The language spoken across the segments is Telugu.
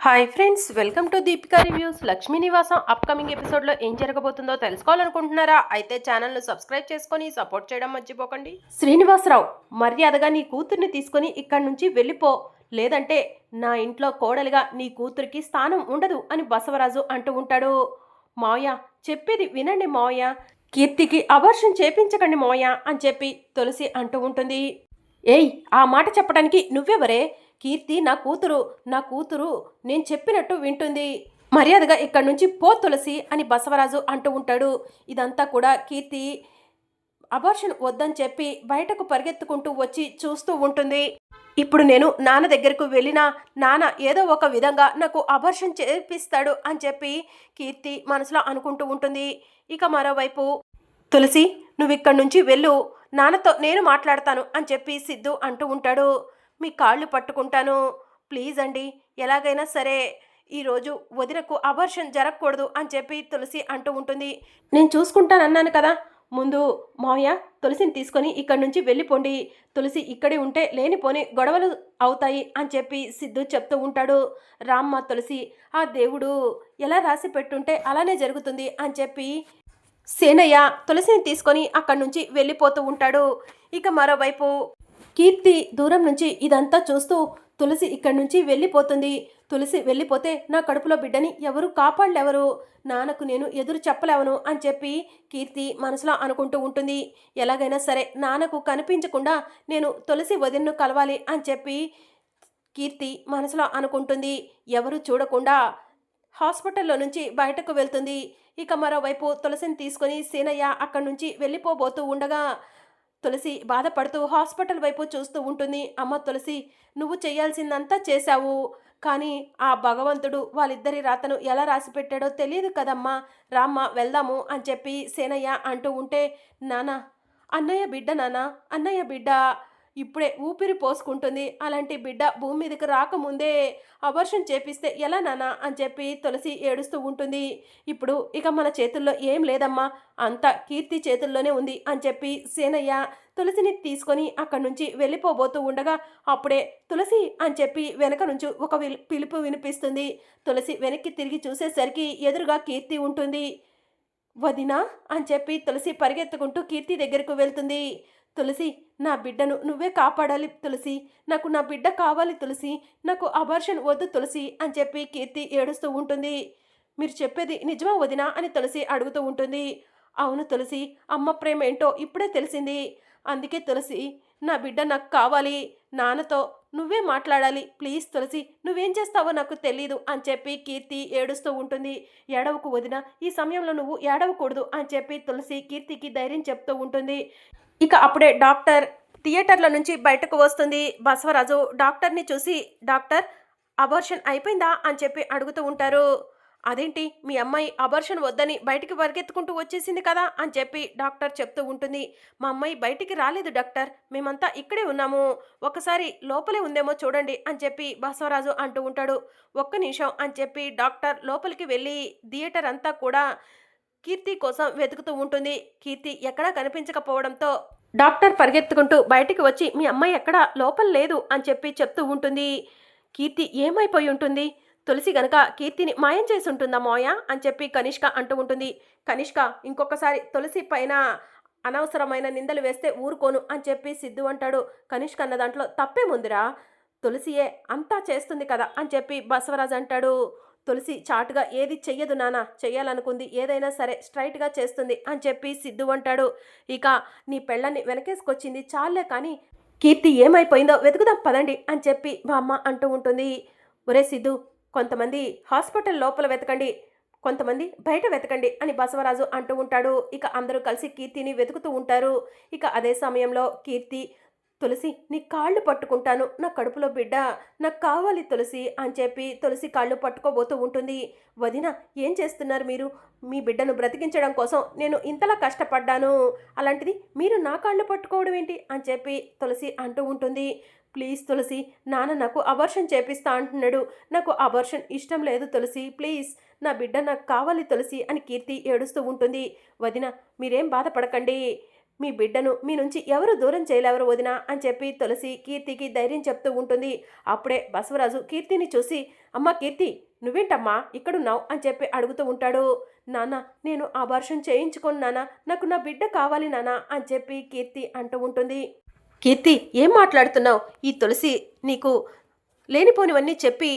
Hi friends, welcome to Deepika reviews. Lakshmi నివాసం అప్కమింగ్ ఎపిసోడ్లో ఏం జరగబోతుందో తెలుసుకోవాలనుకుంటున్నారా? అయితే ఛానల్ను సబ్స్క్రైబ్ చేసుకొని సపోర్ట్ చేయడం మర్చిపోకండి. శ్రీనివాసరావు, మర్యాదగా నీ కూతుర్ని తీసుకొని ఇక్కడి నుంచి వెళ్ళిపో, లేదంటే నా ఇంట్లో కోడలిగా నీ కూతురికి స్థానం ఉండదు అని బసవరాజు అంటూ ఉంటాడు. మావయ్య, చెప్పేది వినండి మావయ్య, కీర్తికి అబార్షన్ చేపించకండి మావయ్య అని చెప్పి తులసి అంటూ ఉంటుంది. ఏయ్, ఆ మాట చెప్పడానికి నువ్వెవరే? కీర్తి నా కూతురు నేను చెప్పినట్టు వింటుంది. మర్యాదగా ఇక్కడి నుంచి పో తులసి అని బసవరాజు అంటూ ఉంటాడు. ఇదంతా కూడా కీర్తి అబార్షన్ వద్దని చెప్పి బయటకు పరిగెత్తుకుంటూ వచ్చి చూస్తూ ఉంటుంది. ఇప్పుడు నేను నాన్న దగ్గరకు వెళ్ళినా నాన్న ఏదో ఒక విధంగా నాకు అబార్షన్ చేపిస్తాడు అని చెప్పి కీర్తి మనసులో అనుకుంటూ ఉంటుంది. ఇక మరోవైపు తులసి, నువ్వు ఇక్కడి నుంచి వెళ్ళు, నాన్నతో నేను మాట్లాడతాను అని చెప్పి సిద్ధు అంటూ ఉంటాడు. మీ కాళ్ళు పట్టుకుంటాను, ప్లీజ్ అండి, ఎలాగైనా సరే ఈరోజు వదినకు అబార్షన్ జరగకూడదు అని చెప్పి తులసి అంటూ ఉంటుంది. నేను చూసుకుంటానన్నాను కదా, ముందు మావయ్య తులసిని తీసుకొని ఇక్కడి నుంచి వెళ్ళిపోండి, తులసి ఇక్కడే ఉంటే లేనిపోని గొడవలు అవుతాయి అని చెప్పి సిద్ధు చెప్తూ ఉంటాడు. రామ్మ తులసి, ఆ దేవుడు ఎలా రాసి పెట్టుంటే అలానే జరుగుతుంది అని చెప్పి సేనయ్య తులసిని తీసుకొని అక్కడి నుంచి వెళ్ళిపోతూ ఉంటాడు. ఇక మరోవైపు కీర్తి దూరం నుంచి ఇదంతా చూస్తూ తులసి ఇక్కడి నుంచి వెళ్ళిపోతుంది. తులసి వెళ్ళిపోతే నా కడుపులో బిడ్డని ఎవరు కాపాడలేవరు, నాన్నకు నేను ఎదురు చెప్పలేవను అని చెప్పి కీర్తి మనసులో అనుకుంటూ ఉంటుంది. ఎలాగైనా సరే నాన్నకు కనిపించకుండా నేను తులసి వదిన్ను కలవాలి అని చెప్పి కీర్తి మనసులో అనుకుంటుంది. ఎవరు చూడకుండా హాస్పిటల్లో నుంచి బయటకు వెళ్తుంది. ఇక మరోవైపు తులసిని తీసుకొని సీనయ్య అక్కడి నుంచి వెళ్ళిపోబోతూ ఉండగా తులసి బాధపడుతూ హాస్పిటల్ వైపు చూస్తూ ఉంటుంది. అమ్మ తులసి, నువ్వు చేయాల్సిందంతా చేశావు, కానీ ఆ భగవంతుడు వాళ్ళిద్దరి రాతను ఎలా రాసి పెట్టాడో తెలియదు కదమ్మా, రామ్మ వెళ్దాము అని చెప్పి సేనయ్య అంటూ ఉంటే, నాన్న, అన్నయ్య బిడ్డ, నాన్న, అన్నయ్య బిడ్డ ఇప్పుడే ఊపిరి పోసుకుంటుంది, అలాంటి బిడ్డ భూమి మీదకి రాకముందే అబార్షన్ చేపిస్తే ఎలా నాన్న అని చెప్పి తులసి ఏడుస్తూ ఉంటుంది. ఇప్పుడు ఇక మన చేతుల్లో ఏం లేదమ్మా, అంతా కీర్తి చేతుల్లోనే ఉంది అని చెప్పి సేనయ్య తులసిని తీసుకొని అక్కడి నుంచి వెళ్ళిపోబోతూ ఉండగా అప్పుడే తులసి అని చెప్పి వెనక నుంచి ఒక పిలుపు వినిపిస్తుంది. తులసి వెనక్కి తిరిగి చూసేసరికి ఎదురుగా కీర్తి ఉంటుంది. వదినా అని చెప్పి తులసి పరిగెత్తుకుంటూ కీర్తి దగ్గరకు వెళ్తుంది. తులసి, నా బిడ్డను నువ్వే కాపాడాలి తులసి, నాకు నా బిడ్డ కావాలి తులసి, నాకు అబార్షన్ వద్దు తులసి అని చెప్పి కీర్తి ఏడుస్తూ ఉంటుంది. మీరు చెప్పేది నిజమా వదినా అని తులసి అడుగుతూ ఉంటుంది. అవును తులసి, అమ్మ ప్రేమ ఏంటో ఇప్పుడే తెలిసింది, అందుకే తులసి నా బిడ్డ నాకు కావాలి, నాన్నతో నువ్వే మాట్లాడాలి, ప్లీజ్ తులసి, నువ్వేం చేస్తావో నాకు తెలీదు అని చెప్పి కీర్తి ఏడుస్తూ ఉంటుంది. ఏడవకు వదిన, ఈ సమయంలో నువ్వు ఏడవకూడదు అని చెప్పి తులసి కీర్తికి ధైర్యం చెప్తూ ఉంటుంది. ఇక అప్పుడే డాక్టర్ థియేటర్ల నుంచి బయటకు వస్తుంది. బసవరాజు డాక్టర్ని చూసి, డాక్టర్ అబార్షన్ అయిపోయిందా అని చెప్పి అడుగుతూ ఉంటారు. అదేంటి, మీ అమ్మాయి అబార్షన్ వద్దని బయటికి పరిగెత్తుకుంటూ వచ్చేసింది కదా అని చెప్పి డాక్టర్ చెప్తూ ఉంటుంది. మా అమ్మాయి బయటికి రాలేదు డాక్టర్, మేమంతా ఇక్కడే ఉన్నాము, ఒకసారి లోపలే ఉందేమో చూడండి అని చెప్పి బసవరాజు అంటూ ఉంటాడు. ఒక్క నిమిషం అని చెప్పి డాక్టర్ లోపలికి వెళ్ళి థియేటర్ అంతా కూడా కీర్తి కోసం వెతుకుతూ ఉంటుంది. కీర్తి ఎక్కడా కనిపించకపోవడంతో డాక్టర్ పరిగెత్తుకుంటూ బయటికి వచ్చి మీ అమ్మాయి ఎక్కడా లోపల లేదు అని చెప్పి చెప్తూ ఉంటుంది. కీర్తి ఏమైపోయి ఉంటుంది, తులసి గనక కీర్తిని మాయం చేసి ఉంటుందా మోయ అని చెప్పి కనిష్క అంటూ ఉంటుంది. కనిష్క, ఇంకొకసారి తులసి పైన అనవసరమైన నిందలు వేస్తే ఊరుకోను అని చెప్పి సిద్ధు అంటాడు. కనిష్క అన్న దాంట్లో తప్పేముందిరా, తులసియే అంతా చేస్తుంది కదా అని చెప్పి బసవరాజు అంటాడు. తులసి చాటుగా ఏది చెయ్యదు నాన్న, చెయ్యాలనుకుంది ఏదైనా సరే స్ట్రైట్గా చేస్తుంది అని చెప్పి సిద్ధు అంటాడు. ఇక నీ పెళ్ళని వెనకేసుకొచ్చింది చాలే, కానీ కీర్తి ఏమైపోయిందో వెతుకుదాం పదండి అని చెప్పి మా అమ్మ అంటూ ఉంటుంది. ఒరే సిద్ధు, కొంతమంది హాస్పిటల్ లోపల వెతకండి, కొంతమంది బయట వెతకండి అని బసవరాజు అంటూ ఉంటాడు. ఇక అందరూ కలిసి కీర్తిని వెతుకుతూ ఉంటారు. ఇక అదే సమయంలో కీర్తి, తులసి నీ కాళ్ళు పట్టుకుంటాను, నా కడుపులో బిడ్డ నాకు కావాలి తులసి అని చెప్పి తులసి కాళ్ళు పట్టుకోబోతూ ఉంటుంది. వదిన, ఏం చేస్తున్నారు మీరు, మీ బిడ్డను బ్రతికించడం కోసం నేను ఇంతలా కష్టపడ్డాను, అలాంటిది మీరు నా కాళ్ళు పట్టుకోవడం ఏంటి అని చెప్పి తులసి అంటూ ఉంటుంది. ప్లీజ్ తులసి, నాన్న నాకు అబార్షన్ చేపిస్తా అంటున్నాడు, నాకు అబార్షన్ ఇష్టం లేదు తులసి, ప్లీజ్ నా బిడ్డ నాకు కావాలి తులసి అని కీర్తి ఏడుస్తూ ఉంటుంది. వదిన, మీరేం బాధపడకండి, మీ బిడ్డను మీ నుంచి ఎవరు దూరం చేయలేవరు వదినా అని చెప్పి తులసి కీర్తికి ధైర్యం చెప్తూ ఉంటుంది. అప్పుడే బసవరాజు కీర్తిని చూసి, అమ్మా కీర్తి, నువ్వేంటమ్మా ఇక్కడున్నావు అని చెప్పి అడుగుతూ ఉంటాడు. నాన్న, నేను అబార్షన్ చేయించుకోను నాన్న, నాకు నా బిడ్డ కావాలి నాన్న అని చెప్పి కీర్తి అంటూ ఉంటుంది. కీర్తి, ఏం మాట్లాడుతున్నావు? ఈ తులసి నీకు లేనిపోనివన్నీ చెప్పి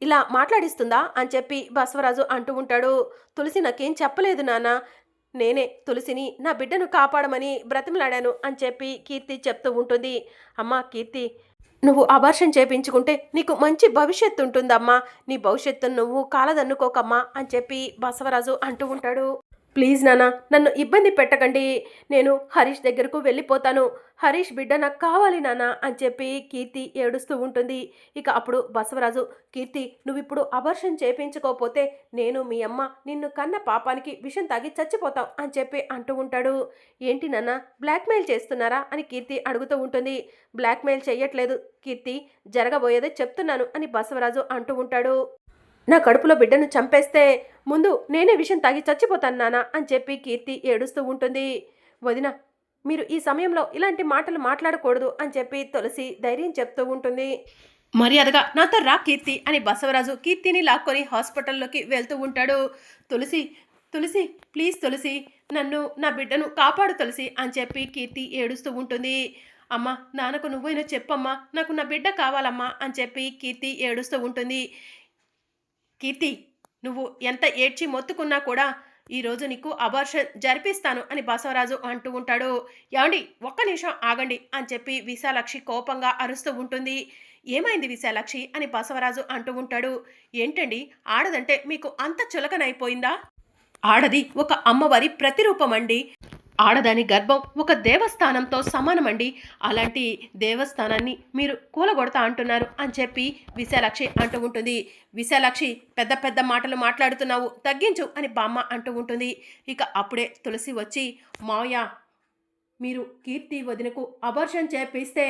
ఇలా మాట్లాడిస్తుందా అని చెప్పి బసవరాజు అంటూ ఉంటాడు. తులసి నాకేం చెప్పలేదు నాన్న, నేనే తులసిని నా బిడ్డను కాపాడమని బ్రతిమలాడాను అని చెప్పి కీర్తి చెప్తూ ఉంటుంది. అమ్మా కీర్తి, నువ్వు అబార్షన్ చేయించుకుంటే నీకు మంచి భవిష్యత్తు ఉంటుందమ్మా, నీ భవిష్యత్తును నువ్వు కాలదన్నుకోకమ్మా అని చెప్పి బసవరాజు అంటూ ఉంటాడు. ప్లీజ్ నాన్న, నన్ను ఇబ్బంది పెట్టకండి, నేను హరీష్ దగ్గరకు వెళ్ళిపోతాను, హరీష్ బిడ్డ నాకు కావాలి నాన్న అని చెప్పి కీర్తి ఏడుస్తూ ఉంటుంది. ఇక అప్పుడు బసవరాజు, కీర్తి, నువ్విప్పుడు అబార్షన్ చేయించుకోకపోతే నేను మీ అమ్మ నిన్ను కన్న పాపానికి విషం తాగి చచ్చిపోతాం అని చెప్పి అంటూ ఉంటాడు. ఏంటి నాన్న, బ్లాక్మెయిల్ చేస్తున్నారా అని కీర్తి అడుగుతూ ఉంటుంది. బ్లాక్మెయిల్ చెయ్యట్లేదు కీర్తి, జరగబోయేదే చెప్తున్నాను అని బసవరాజు అంటూ ఉంటాడు. నా కడుపులో బిడ్డను చంపేస్తే ముందు నేనే విషం తాగి చచ్చిపోతాను నాన్న అని చెప్పి కీర్తి ఏడుస్తూ ఉంటుంది. వదిన, మీరు ఈ సమయంలో ఇలాంటి మాటలు మాట్లాడకూడదు అని చెప్పి తులసి ధైర్యం చెప్తూ ఉంటుంది. మర్యాదగా నాతో రా కీర్తి అని బసవరాజు కీర్తిని లాక్కొని హాస్పిటల్లోకి వెళ్తూ ఉంటాడు. తులసి, తులసి, ప్లీజ్ తులసి, నన్ను నా బిడ్డను కాపాడు తులసి అని చెప్పి కీర్తి ఏడుస్తూ ఉంటుంది. అమ్మ, నాన్నకు నువ్వైనా చెప్పమ్మా, నాకు నా బిడ్డ కావాలమ్మా అని చెప్పి కీర్తి ఏడుస్తూ ఉంటుంది. కీర్తి, నువ్వు ఎంత ఏడ్చి మొత్తుకున్నా కూడా ఈరోజు నీకు అబార్షన్ జరిపిస్తాను అని బసవరాజు అంటూ ఉంటాడు. ఏమండి, ఒక్క నిమిషం ఆగండి అని చెప్పి విశాలాక్షి కోపంగా అరుస్తూ ఉంటుంది. ఏమైంది విశాలాక్షి అని బసవరాజు అంటూ ఉంటాడు. ఏంటండి, ఆడదంటే మీకు అంత చులకనైపోయిందా? ఆడది ఒక అమ్మవారి ప్రతిరూపమండి, ఆడదాని గర్భం ఒక దేవస్థానంతో సమానమండి, అలాంటి దేవస్థానాన్ని మీరు కూలగొడతా అంటున్నారు అని చెప్పి విశాలాక్షి అంటూ ఉంటుంది. విశాలాక్షి, పెద్ద పెద్ద మాటలు మాట్లాడుతున్నావు, తగ్గించు అని బామ్మ అంటూ ఉంటుంది. ఇక అప్పుడే తులసి వచ్చి, మావయ్య, మీరు కీర్తి వదినకు అబార్షన్ చేపిస్తే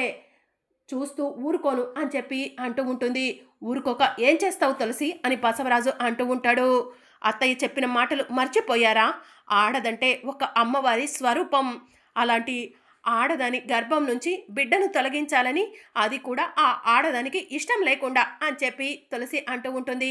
చూస్తూ ఊరుకోను అని చెప్పి అంటూ ఉంటుంది. ఊరుకోక ఏం చేస్తావు తులసి అని బసవరాజు అంటూ ఉంటాడు. అత్తయ్య చెప్పిన మాటలు మర్చిపోయారా? ఆడదంటే ఒక అమ్మవారి స్వరూపం, అలాంటి ఆడదాని గర్భం నుంచి బిడ్డను తొలగించాలని, అది కూడా ఆ ఆడదానికి ఇష్టం లేకుండా అని చెప్పి తులసి అంటూ ఉంటుంది.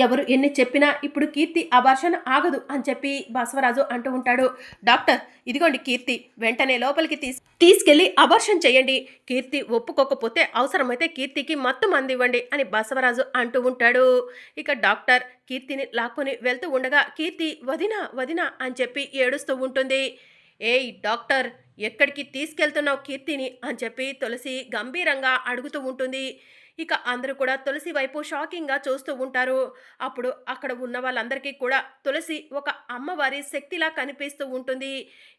ఎవరు ఎన్ని చెప్పినా ఇప్పుడు కీర్తి అబార్షన్ ఆగదు అని చెప్పి బసవరాజు అంటూ ఉంటాడు. డాక్టర్, ఇదిగోండి కీర్తి, వెంటనే లోపలికి తీసుకెళ్లి అబార్షన్ చేయండి, కీర్తి ఒప్పుకోకపోతే అవసరమైతే కీర్తికి మత్తు మంది ఇవ్వండి అని బసవరాజు అంటూ ఉంటాడు. ఇక డాక్టర్ కీర్తిని లాక్కొని వెళ్తూ ఉండగా కీర్తి వదినా వదినా అని చెప్పి ఏడుస్తూ ఉంటుంది. ఏయ్ డాక్టర్, ఎక్కడికి తీసుకెళ్తున్నావు కీర్తిని అని చెప్పి తులసి గంభీరంగా అడుగుతూ ఉంటుంది. ఇక అందరూ కూడా తులసి వైపు షాకింగ్గా చూస్తూ ఉంటారు. అప్పుడు అక్కడ ఉన్న వాళ్ళందరికీ కూడా తులసి ఒక అమ్మవారి శక్తిలా కనిపిస్తూ ఉంటుంది.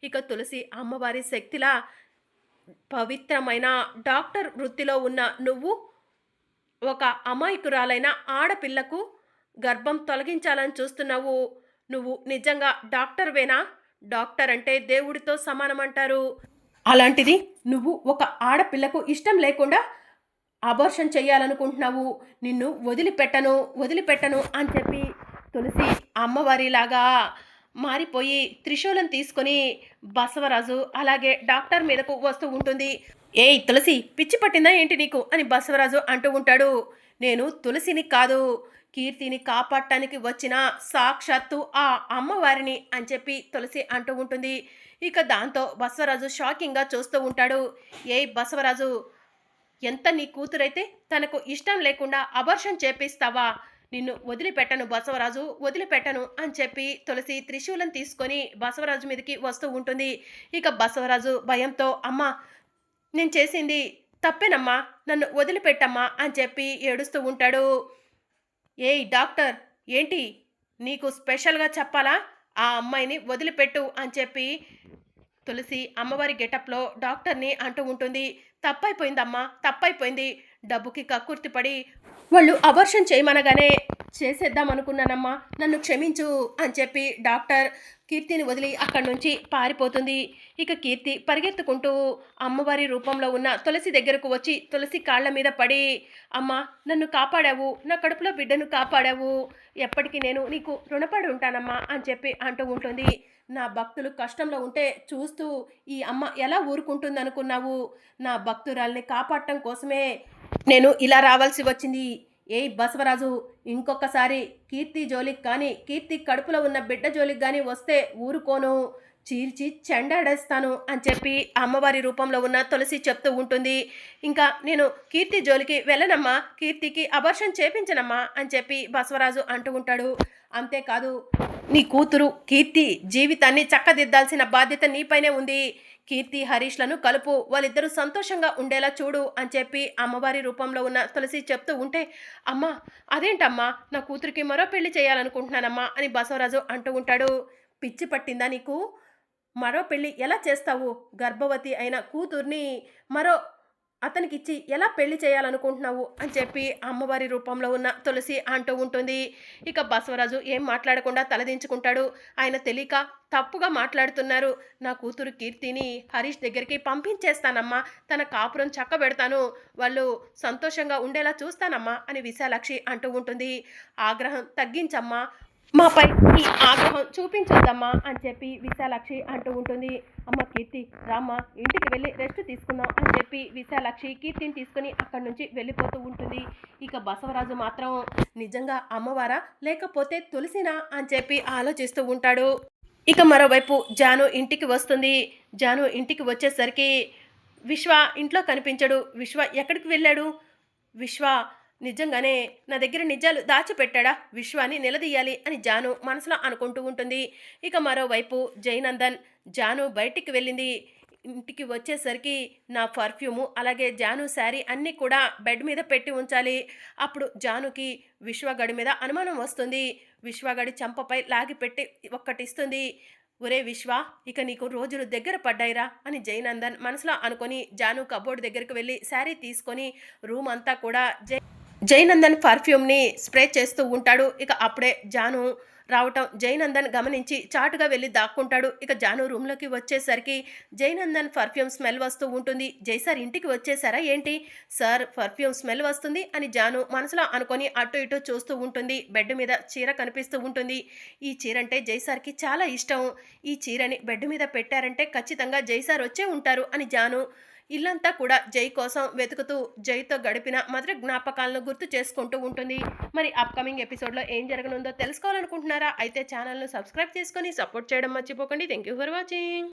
ఇక తులసి అమ్మవారి శక్తిలా, పవిత్రమైన డాక్టర్ వృత్తిలో ఉన్న నువ్వు ఒక అమాయకురాలైన ఆడపిల్లకు గర్భం తొలగించాలని చూస్తున్నావు, నువ్వు నిజంగా డాక్టర్వేనా? డాక్టర్ అంటే దేవుడితో సమానమంటారు, అలాంటిది నువ్వు ఒక ఆడపిల్లకు ఇష్టం లేకుండా అబార్షన్ చేయాలనుకుంటున్నావు, నిన్ను వదిలిపెట్టను అని చెప్పి తులసి అమ్మవారిలాగా మారిపోయి త్రిశూలం తీసుకొని బసవరాజు అలాగే డాక్టర్ మీదకు వస్తూ ఉంటుంది. ఏయ్ తులసి, పిచ్చి పట్టిందా ఏంటి నీకు అని బసవరాజు అంటూ ఉంటాడు. నేను తులసిని కాదు, కీర్తిని కాపాడటానికి వచ్చిన సాక్షాత్తు ఆ అమ్మవారిని అని చెప్పి తులసి అంటూ ఉంటుంది. ఇక దాంతో బసవరాజు షాకింగ్గా చూస్తూ ఉంటాడు. ఏయ్ బసవరాజు, ఎంత నీ కూతురైతే తనకు ఇష్టం లేకుండా అబార్షన్ చేపిస్తావా? నిన్ను వదిలిపెట్టను బసవరాజు, వదిలిపెట్టను అని చెప్పి తులసి త్రిశూలం తీసుకొని బసవరాజు మీదకి వస్తూ ఉంటుంది. ఇక బసవరాజు భయంతో, అమ్మా, నేను చేసింది తప్పేనమ్మా, నన్ను వదిలిపెట్టమ్మా అని చెప్పి ఏడుస్తూ ఉంటాడు. ఏయ్ డాక్టర్, ఏంటి నీకు స్పెషల్గా చెప్పాలా? ఆ అమ్మాయిని వదిలిపెట్టు అని చెప్పి తులసి అమ్మవారి గెటప్లో డాక్టర్ని అంటూ ఉంటుంది. తప్పైపోయిందమ్మా, తప్పైపోయింది, డబ్బుకి కక్కుర్తిపడి వాళ్ళు అబార్షన్ చేయమనగానే చేసేద్దాం అనుకున్నానమ్మా, నన్ను క్షమించు అని చెప్పి డాక్టర్ కీర్తిని వదిలి అక్కడి నుంచి పారిపోతుంది. ఇక కీర్తి పరిగెత్తుకుంటూ అమ్మవారి రూపంలో ఉన్న తులసి దగ్గరకు వచ్చి తులసి కాళ్ళ మీద పడి, అమ్మ నన్ను కాపాడావు, నా కడుపులో బిడ్డను కాపాడావు, ఎప్పటికీ నేను నీకు రుణపడి ఉంటానమ్మా అని చెప్పి అంటూ ఉంటుంది. నా భక్తులు కష్టంలో ఉంటే చూస్తూ ఈ అమ్మ ఎలా ఊరుకుంటుందనుకున్నావు? నా భక్తురాల్ని కాపాడటం కోసమే నేను ఇలా రావాల్సి వచ్చింది. ఏయ్ బసవరాజు, ఇంకొకసారి కీర్తి జోలికి కానీ, కీర్తి కడుపులో ఉన్న బిడ్డ జోలికి కానీ వస్తే ఊరుకోను, చీల్చి చెండాడేస్తాను అని చెప్పి అమ్మవారి రూపంలో ఉన్న తులసి చెప్తూ ఉంటుంది. ఇంకా నేను కీర్తి జోలికి వెళ్ళనమ్మా, కీర్తికి అబార్షన్ చేపించనమ్మా అని చెప్పి బసవరాజు అంటూ ఉంటాడు. అంతేకాదు, నీ కూతురు కీర్తి జీవితాన్ని చక్కదిద్దాల్సిన బాధ్యత నీపైనే ఉంది. కీర్తి హరీష్లను కలుపు, వాళ్ళిద్దరూ సంతోషంగా ఉండేలా చూడు అని చెప్పి అమ్మవారి రూపంలో ఉన్న తులసి చెప్తూ ఉంటే, అమ్మా అదేంటమ్మా, నా కూతురికి మరో పెళ్లి చేయాలనుకుంటున్నానమ్మా అని బసవరాజు అంటూ ఉంటాడు. పిచ్చి పట్టిందా నీకు? మరో పెళ్లి ఎలా చేస్తావు? గర్భవతి అయిన కూతుర్ని మరో అతనికిచ్చి ఎలా పెళ్లి చేయాలనుకుంటున్నావు అని చెప్పి అమ్మవారి రూపంలో ఉన్న తులసి అంటూ ఉంటుంది. ఇక బసవరాజు ఏం మాట్లాడకుండా తలదించుకుంటాడు. ఆయన తెలియక తప్పుగా మాట్లాడుతున్నారు, నా కూతురు కీర్తిని హరీష్ దగ్గరికి పంపించేస్తానమ్మా, తన కాపురం చక్కబెడతాను, వాళ్ళు సంతోషంగా ఉండేలా చూస్తానమ్మా అని విశాలాక్షి అంటూ ఉంటుంది. ఆగ్రహం తగ్గించమ్మా, మాపై ఈ ఆగ్రహం చూపించొద్దమ్మా అని చెప్పి విశాలాక్షి అంటూ ఉంటుంది. అమ్మ కీర్తి రామ్మ, ఇంటికి వెళ్ళి రెస్ట్ తీసుకుందాం అని చెప్పి విశాలాక్షి కీర్తిని తీసుకుని అక్కడి నుంచి వెళ్ళిపోతూ ఉంటుంది. ఇక బసవరాజు మాత్రం నిజంగా అమ్మవారా లేకపోతే తులసినా అని చెప్పి ఆలోచిస్తూ ఉంటాడు. ఇక మరోవైపు జాను ఇంటికి వస్తుంది. జాను ఇంటికి వచ్చేసరికి విశ్వ ఇంట్లో కనిపించడు. విశ్వ ఎక్కడికి వెళ్ళాడు? విశ్వ నిజంగానే నా దగ్గర నిజాలు దాచిపెట్టాడా? విశ్వాన్ని నిలదీయాలి అని జాను మనసులో అనుకుంటూ ఉంటుంది. ఇక మరోవైపు జయనందన్, జాను బయటికి వెళ్ళింది. ఇంటికి వచ్చేసరికి నా పర్ఫ్యూము అలాగే జాను శారీ అన్నీ కూడా బెడ్ మీద పెట్టి ఉంచాలి. అప్పుడు జానుకి విశ్వగడి మీద అనుమానం వస్తుంది. విశ్వగడి చంపపై లాగి పెట్టి ఒక్కటిస్తుంది. ఒరే విశ్వ, ఇక నీకు రోజులు దగ్గర పడ్డాయిరా అని జయనందన్ మనసులో అనుకొని జాను కబోర్డ్ దగ్గరికి వెళ్ళి శారీ తీసుకొని రూమ్ అంతా కూడా జయనందన్ పర్ఫ్యూమ్ని స్ప్రే చేస్తూ ఉంటాడు. ఇక అప్పుడే జాను రావటం జయనందన్ గమనించి చాటుగా వెళ్ళి దాక్కుంటాడు. ఇక జాను రూమ్లోకి వచ్చేసరికి జయనందన్ పర్ఫ్యూమ్ స్మెల్ వస్తూ ఉంటుంది. జై సార్ ఇంటికి వచ్చేసారా ఏంటి? సార్ పర్ఫ్యూమ్ స్మెల్ వస్తుంది అని జాను మనసులో అనుకొని అటు ఇటు చూస్తూ ఉంటుంది. బెడ్ మీద చీర కనిపిస్తూ ఉంటుంది. ఈ చీర అంటే జై సార్కి చాలా ఇష్టం. ఈ చీరని బెడ్ మీద పెట్టారంటే ఖచ్చితంగా జై సార్ వచ్చే ఉంటారు అని జాను ఇల్లంతా కూడా జై కోసం వెతుకుతూ జైతో గడిపిన మధుర జ్ఞాపకాలను గుర్తు చేసుకుంటూ ఉంటుంది. మరి అప్కమింగ్ ఎపిసోడ్లో ఏం జరగనుందో తెలుసుకోవాలనుకుంటున్నారా? అయితే ఛానల్ను సబ్స్క్రైబ్ చేసుకొని సపోర్ట్ చేయడం మర్చిపోకండి. Thank you for watching.